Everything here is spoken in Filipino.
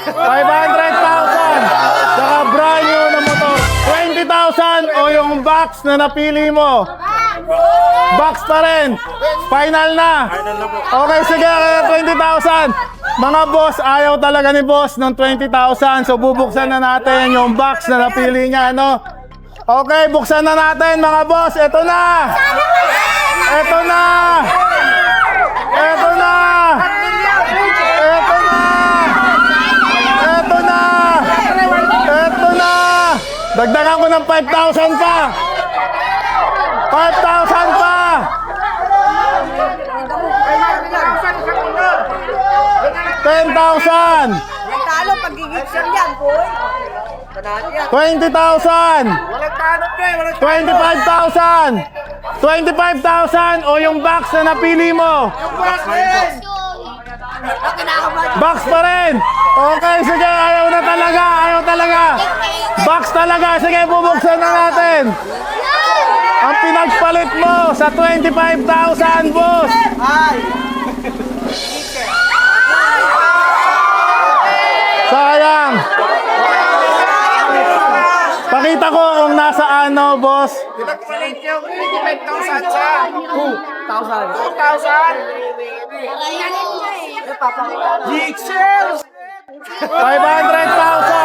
500,000. Saka brand new na motor. 20,000 o yung box na napili mo. Box pa rin. Final na. Okay, sige, 20,000. Mga boss, ayaw talaga ni boss ng 20,000. So bubuksan na natin yung box na napili niya, no? Okay, buksan na natin mga boss. Ito na. Ito na. Ito na. Ito na. Ito na. Ito na. Dagdagan ko ng 5,000 pa. 5,000 pa. 10,000. Talo pag-gigitsin yan, boy. 20,000. 25,000. 25,000 o yung box na napili mo. Box pa rin. Okay, sige, ayaw na talaga. Ayaw talaga. Box talaga. Sige, bubuksan na natin. Ang pinagpalit mo sa 25,000, boss. Sayang. Pakita ko kung nasa ano, boss. Pinagpalit yung 25,000 sa 2,000. 2,000? Jixel! 500,000.